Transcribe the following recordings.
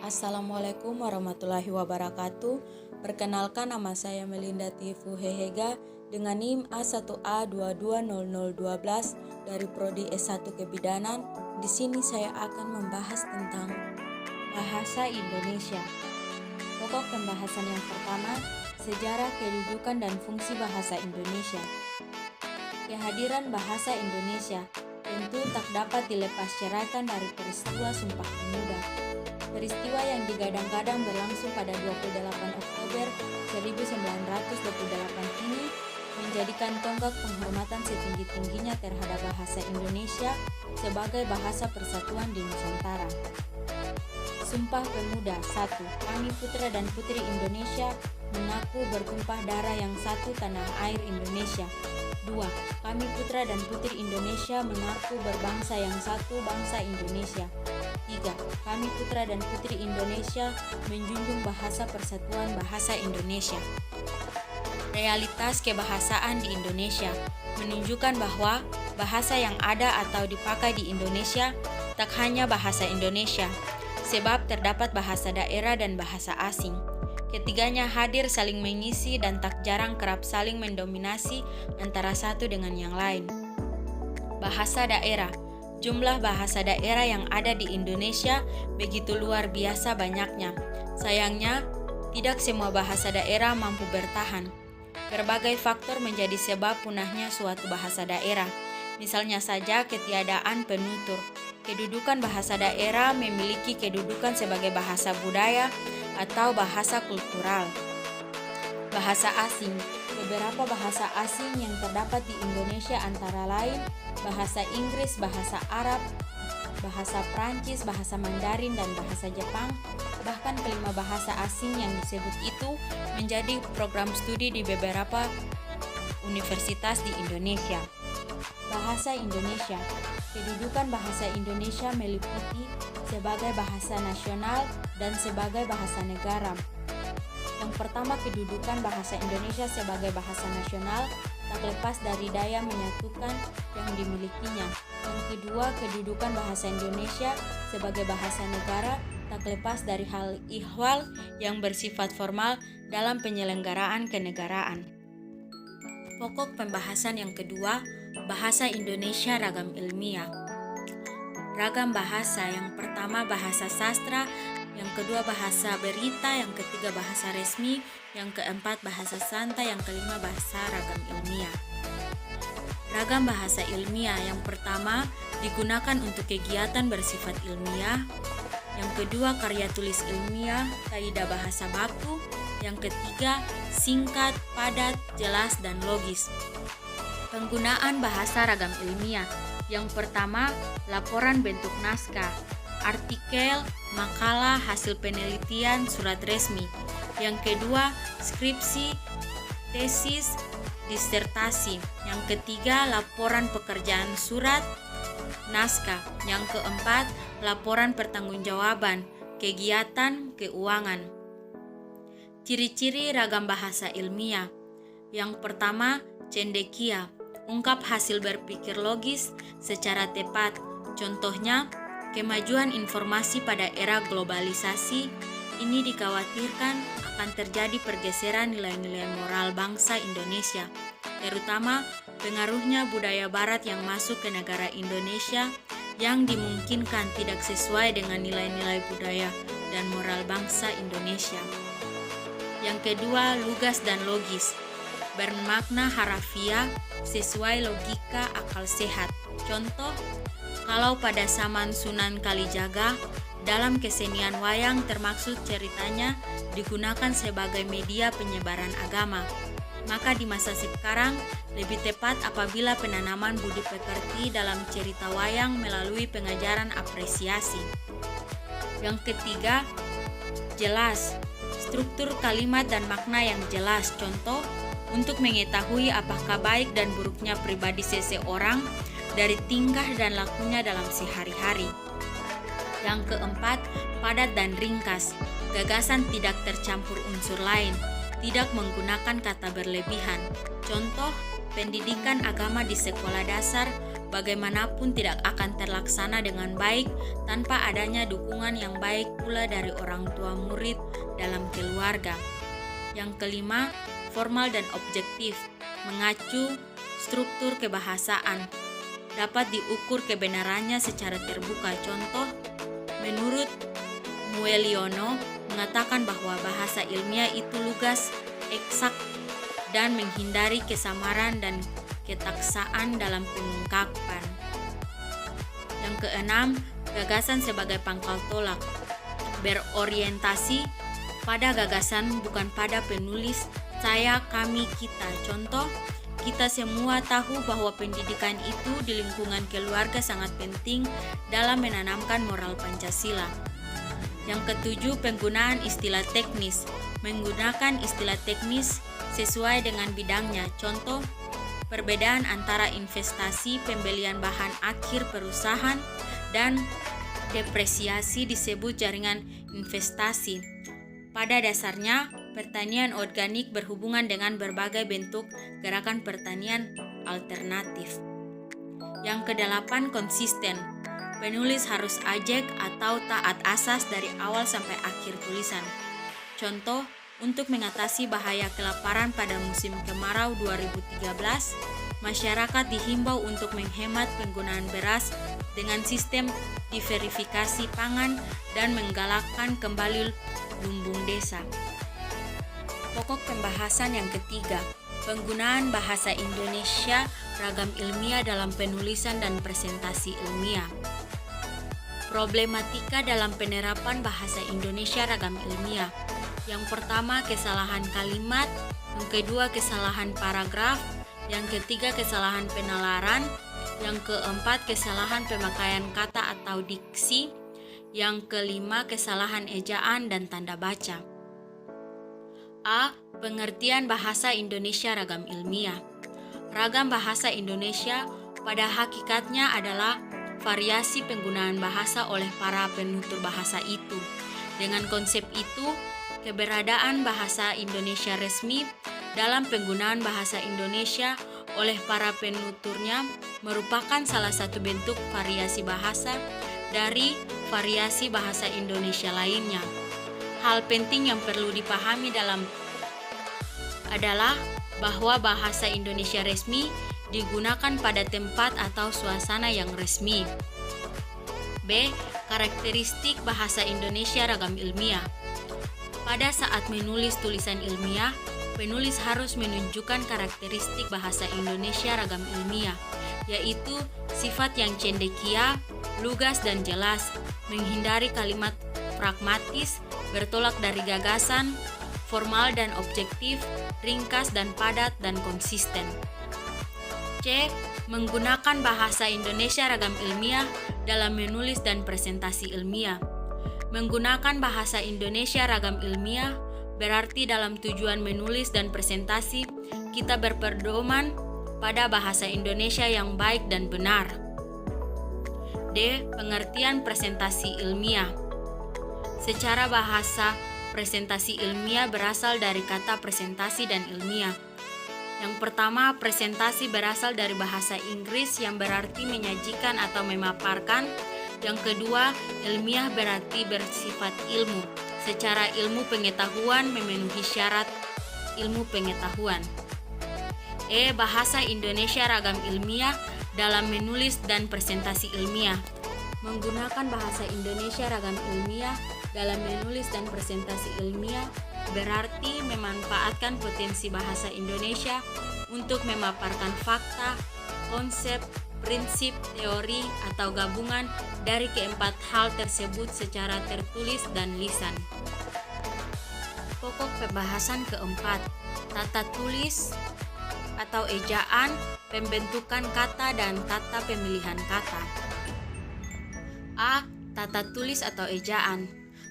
Assalamualaikum warahmatullahi wabarakatuh. Perkenalkan, nama saya Melinda Tifu Hehega dengan NIM A1A220012 dari Prodi S1 Kebidanan. Di sini saya akan membahas tentang bahasa Indonesia. Pokok pembahasan yang pertama, sejarah, kedudukan, dan fungsi bahasa Indonesia. Kehadiran bahasa Indonesia tentu tak dapat dilepasceraikan dari peristiwa Sumpah Pemuda. Peristiwa yang digadang-gadang berlangsung pada 28 Oktober 1928 ini menjadikan tonggak penghormatan setinggi-tingginya terhadap bahasa Indonesia sebagai bahasa persatuan di Nusantara. Sumpah Pemuda 1. Kami putra dan putri Indonesia mengaku bertumpah darah yang satu tanah air Indonesia. 2. Kami putra dan putri Indonesia mengaku berbangsa yang satu bangsa Indonesia. 3. Kami putra dan putri Indonesia menjunjung bahasa persatuan bahasa Indonesia. Realitas kebahasaan di Indonesia menunjukkan bahwa bahasa yang ada atau dipakai di Indonesia tak hanya bahasa Indonesia, sebab terdapat bahasa daerah dan bahasa asing. Ketiganya hadir saling mengisi dan tak jarang kerap saling mendominasi antara satu dengan yang lain. Bahasa daerah. Jumlah bahasa daerah yang ada di Indonesia begitu luar biasa banyaknya. Sayangnya, tidak semua bahasa daerah mampu bertahan. Berbagai faktor menjadi sebab punahnya suatu bahasa daerah. Misalnya saja ketiadaan penutur. Kedudukan bahasa daerah memiliki kedudukan sebagai bahasa budaya atau bahasa kultural. Bahasa asing. Beberapa bahasa asing yang terdapat di Indonesia antara lain bahasa Inggris, bahasa Arab, bahasa Prancis, bahasa Mandarin, dan bahasa Jepang. Bahkan kelima bahasa asing yang disebut itu menjadi program studi di beberapa universitas di Indonesia. Bahasa Indonesia. Kedudukan bahasa Indonesia meliputi sebagai bahasa nasional dan sebagai bahasa negara. Yang pertama, kedudukan bahasa Indonesia sebagai bahasa nasional tak lepas dari daya menyatukan yang dimilikinya. Yang kedua, kedudukan bahasa Indonesia sebagai bahasa negara tak lepas dari hal ihwal yang bersifat formal dalam penyelenggaraan kenegaraan. Pokok pembahasan yang kedua, bahasa Indonesia ragam ilmiah. Ragam bahasa, yang pertama bahasa sastra, yang kedua bahasa berita, yang ketiga bahasa resmi, yang keempat bahasa santai, yang kelima bahasa ragam ilmiah. Ragam bahasa ilmiah, yang pertama digunakan untuk kegiatan bersifat ilmiah, yang kedua karya tulis ilmiah, kaidah bahasa baku, yang ketiga singkat, padat, jelas, dan logis. Penggunaan bahasa ragam ilmiah, yang pertama laporan bentuk naskah, artikel, makalah, hasil penelitian, surat resmi. Yang kedua, skripsi, tesis, disertasi. Yang ketiga, laporan pekerjaan surat, naskah. Yang keempat, laporan pertanggungjawaban, kegiatan, keuangan. Ciri-ciri ragam bahasa ilmiah. Yang pertama, cendekia, ungkap hasil berpikir logis secara tepat. Contohnya, kemajuan informasi pada era globalisasi ini dikhawatirkan akan terjadi pergeseran nilai-nilai moral bangsa Indonesia, terutama pengaruhnya budaya barat yang masuk ke negara Indonesia yang dimungkinkan tidak sesuai dengan nilai-nilai budaya dan moral bangsa Indonesia. Yang kedua, lugas dan logis, bermakna harafiah sesuai logika akal sehat. Contoh, kalau pada zaman Sunan Kalijaga, dalam kesenian wayang termaksud ceritanya digunakan sebagai media penyebaran agama. Maka di masa sekarang lebih tepat apabila penanaman budi pekerti dalam cerita wayang melalui pengajaran apresiasi. Yang ketiga, jelas, struktur kalimat dan makna yang jelas. Contoh, untuk mengetahui apakah baik dan buruknya pribadi seseorang dari tingkah dan lakunya dalam sehari-hari. Yang keempat, padat dan ringkas. Gagasan tidak tercampur unsur lain, tidak menggunakan kata berlebihan. Contoh, pendidikan agama di sekolah dasar bagaimanapun tidak akan terlaksana dengan baik tanpa adanya dukungan yang baik pula dari orang tua murid dalam keluarga. Yang kelima, formal dan objektif, mengacu struktur kebahasaan. Dapat diukur kebenarannya secara terbuka. Contoh, menurut Mueliono mengatakan bahwa bahasa ilmiah itu lugas, eksak, dan menghindari kesamaran dan ketaksaan dalam pengungkapan. Yang keenam, gagasan sebagai pangkal tolak, berorientasi pada gagasan bukan pada penulis saya, kami, kita. Contoh, kita semua tahu bahwa pendidikan itu di lingkungan keluarga sangat penting dalam menanamkan moral Pancasila. Yang ketujuh, penggunaan istilah teknis. Menggunakan istilah teknis sesuai dengan bidangnya. Contoh, perbedaan antara investasi, pembelian bahan akhir perusahaan, dan depresiasi disebut jaringan investasi. Pada dasarnya, pertanian organik berhubungan dengan berbagai bentuk gerakan pertanian alternatif. Yang kedelapan, konsisten. Penulis harus ajak atau taat asas dari awal sampai akhir tulisan. Contoh, untuk mengatasi bahaya kelaparan pada musim kemarau 2013, masyarakat dihimbau untuk menghemat penggunaan beras dengan sistem diverifikasi pangan dan menggalakkan kembali lumbung desa. Pokok pembahasan yang ketiga, penggunaan bahasa Indonesia ragam ilmiah dalam penulisan dan presentasi ilmiah. Problematika dalam penerapan bahasa Indonesia ragam ilmiah. Yang pertama, kesalahan kalimat. Yang kedua, kesalahan paragraf. Yang ketiga, kesalahan penalaran. Yang keempat, kesalahan pemakaian kata atau diksi. Yang kelima, kesalahan ejaan dan tanda baca. A. Pengertian bahasa Indonesia ragam ilmiah. Ragam bahasa Indonesia pada hakikatnya adalah variasi penggunaan bahasa oleh para penutur bahasa itu. Dengan konsep itu, keberadaan bahasa Indonesia resmi dalam penggunaan bahasa Indonesia oleh para penuturnya merupakan salah satu bentuk variasi bahasa dari variasi bahasa Indonesia lainnya. Hal penting yang perlu dipahami adalah bahwa bahasa Indonesia resmi digunakan pada tempat atau suasana yang resmi. B. Karakteristik bahasa Indonesia ragam ilmiah. Pada saat menulis tulisan ilmiah, penulis harus menunjukkan karakteristik bahasa Indonesia ragam ilmiah, yaitu sifat yang cendekia, lugas dan jelas, menghindari kalimat pragmatis, bertolak dari gagasan, formal dan objektif, ringkas dan padat, dan konsisten. C. Menggunakan bahasa Indonesia ragam ilmiah dalam menulis dan presentasi ilmiah. Menggunakan bahasa Indonesia ragam ilmiah berarti dalam tujuan menulis dan presentasi kita berpedoman pada bahasa Indonesia yang baik dan benar. D. Pengertian presentasi ilmiah. Secara bahasa, presentasi ilmiah berasal dari kata presentasi dan ilmiah. Yang pertama, presentasi berasal dari bahasa Inggris yang berarti menyajikan atau memaparkan. Yang kedua, ilmiah berarti bersifat ilmu. Secara ilmu pengetahuan memenuhi syarat ilmu pengetahuan. E. Bahasa Indonesia ragam ilmiah dalam menulis dan presentasi ilmiah. Menggunakan bahasa Indonesia ragam ilmiah dalam menulis dan presentasi ilmiah berarti memanfaatkan potensi bahasa Indonesia untuk memaparkan fakta, konsep, prinsip, teori, atau gabungan dari keempat hal tersebut secara tertulis dan lisan. Pokok pembahasan keempat, tata tulis atau ejaan, pembentukan kata, dan tata pemilihan kata. A. Tata tulis atau ejaan.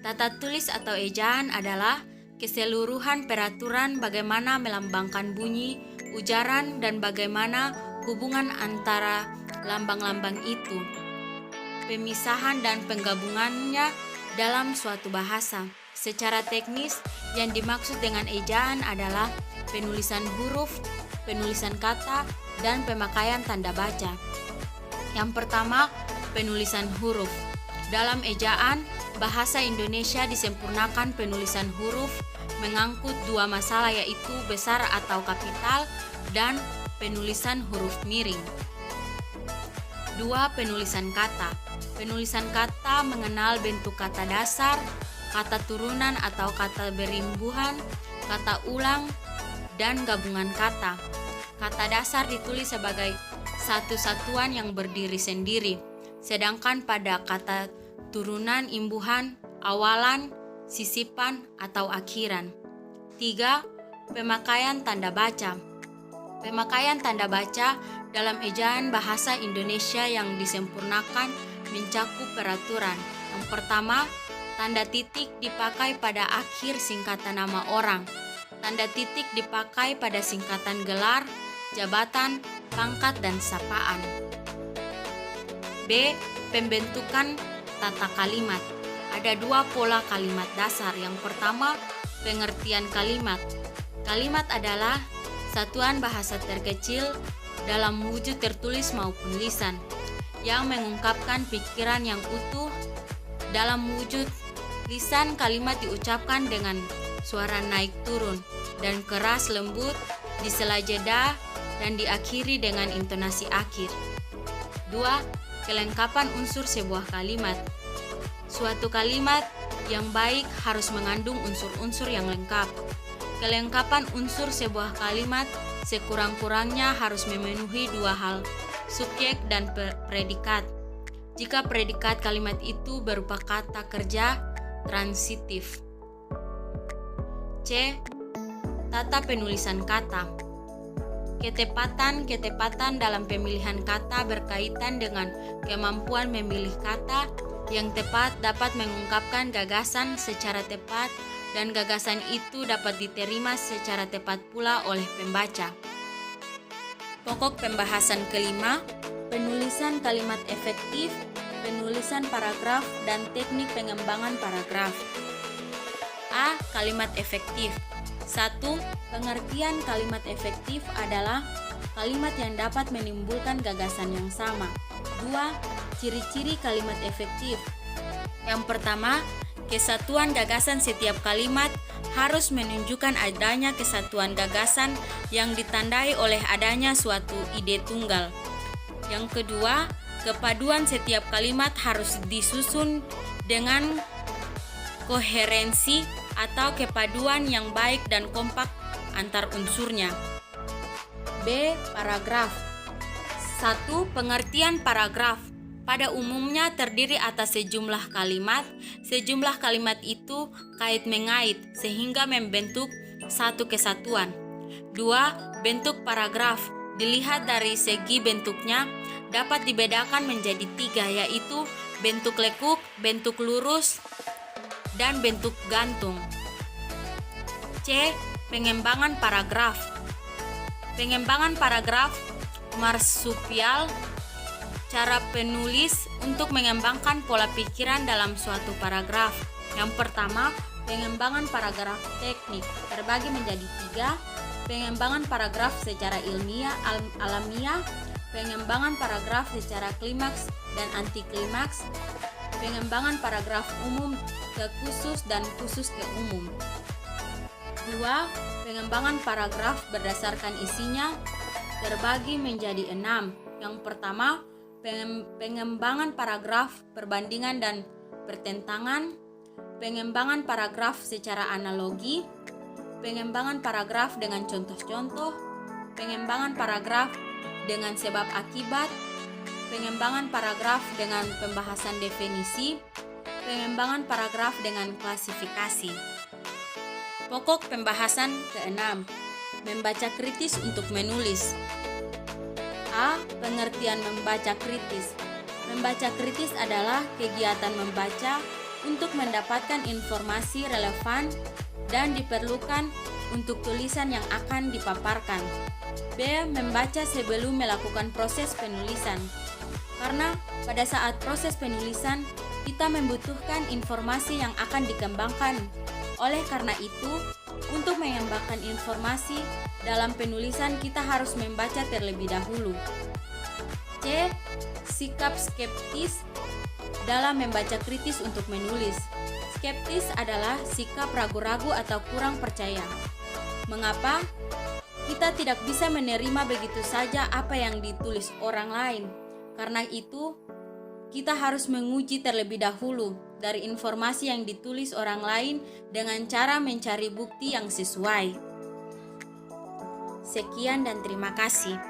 Tata tulis atau ejaan adalah keseluruhan peraturan bagaimana melambangkan bunyi, ujaran, dan bagaimana hubungan antara lambang-lambang itu, pemisahan dan penggabungannya dalam suatu bahasa. Secara teknis, yang dimaksud dengan ejaan adalah penulisan huruf, penulisan kata, dan pemakaian tanda baca. Yang pertama, penulisan huruf. Dalam ejaan, bahasa Indonesia disempurnakan penulisan huruf mengangkut dua masalah, yaitu besar atau kapital dan penulisan huruf miring. 2. Penulisan kata. Penulisan kata mengenal bentuk kata dasar, kata turunan atau kata berimbuhan, kata ulang, dan gabungan kata. Kata dasar ditulis sebagai satu satuan yang berdiri sendiri, sedangkan pada kata turunan imbuhan, awalan, sisipan, atau akhiran. 3. Pemakaian tanda baca. Pemakaian tanda baca dalam ejaan bahasa Indonesia yang disempurnakan mencakup peraturan. Yang pertama, tanda titik dipakai pada akhir singkatan nama orang. Tanda titik dipakai pada singkatan gelar, jabatan, pangkat, dan sapaan. B. Pembentukan tata kalimat. Ada dua pola kalimat dasar. Yang pertama, pengertian kalimat. Kalimat adalah satuan bahasa terkecil dalam wujud tertulis maupun lisan yang mengungkapkan pikiran yang utuh. Dalam wujud lisan, kalimat diucapkan dengan suara naik turun dan keras lembut di sela jeda dan diakhiri dengan intonasi akhir. 2. Kelengkapan unsur sebuah kalimat. Suatu kalimat yang baik harus mengandung unsur-unsur yang lengkap. Kelengkapan unsur sebuah kalimat sekurang-kurangnya harus memenuhi dua hal, subjek dan predikat. Jika predikat kalimat itu berupa kata kerja transitif. C. Tata penulisan kata. Ketepatan dalam pemilihan kata berkaitan dengan kemampuan memilih kata yang tepat dapat mengungkapkan gagasan secara tepat, dan gagasan itu dapat diterima secara tepat pula oleh pembaca. Pokok pembahasan kelima, penulisan kalimat efektif, penulisan paragraf, dan teknik pengembangan paragraf. A. Kalimat efektif. 1. Pengertian kalimat efektif adalah kalimat yang dapat menimbulkan gagasan yang sama. 2. Ciri-ciri kalimat efektif. Yang pertama, kesatuan gagasan setiap kalimat harus menunjukkan adanya kesatuan gagasan yang ditandai oleh adanya suatu ide tunggal. Yang kedua, kepaduan setiap kalimat harus disusun dengan koherensi atau kepaduan yang baik dan kompak antar unsurnya. B. Paragraf. 1. Pengertian paragraf. Pada umumnya terdiri atas sejumlah kalimat. Sejumlah kalimat itu kait-mengait sehingga membentuk satu kesatuan. 2. Bentuk paragraf. Dilihat dari segi bentuknya dapat dibedakan menjadi 3, yaitu bentuk lekuk, bentuk lurus, dan bentuk gantung. C. Pengembangan paragraf. Pengembangan paragraf marsupial, cara penulis untuk mengembangkan pola pikiran dalam suatu paragraf. Yang pertama, pengembangan paragraf teknik terbagi menjadi 3. Pengembangan paragraf secara ilmiah alamiah, pengembangan paragraf secara klimaks dan anti klimaks, pengembangan paragraf umum ke khusus dan khusus ke umum. 2. Pengembangan paragraf berdasarkan isinya terbagi menjadi 6. Yang pertama, pengembangan paragraf perbandingan dan pertentangan, pengembangan paragraf secara analogi, pengembangan paragraf dengan contoh-contoh, pengembangan paragraf dengan sebab akibat, pengembangan paragraf dengan pembahasan definisi, pengembangan paragraf dengan klasifikasi. Pokok pembahasan ke-6, membaca kritis untuk menulis. A. Pengertian membaca kritis. Membaca kritis adalah kegiatan membaca untuk mendapatkan informasi relevan dan diperlukan untuk tulisan yang akan dipaparkan. B. Membaca sebelum melakukan proses penulisan. Karena pada saat proses penulisan, kita membutuhkan informasi yang akan dikembangkan. Oleh karena itu, untuk mengembangkan informasi dalam penulisan kita harus membaca terlebih dahulu. C. sikap skeptis dalam membaca kritis untuk menulis. Skeptis adalah sikap ragu-ragu atau kurang percaya. Mengapa? Kita tidak bisa menerima begitu saja apa yang ditulis orang lain. Karena itu, kita harus menguji terlebih dahulu dari informasi yang ditulis orang lain dengan cara mencari bukti yang sesuai. Sekian dan terima kasih.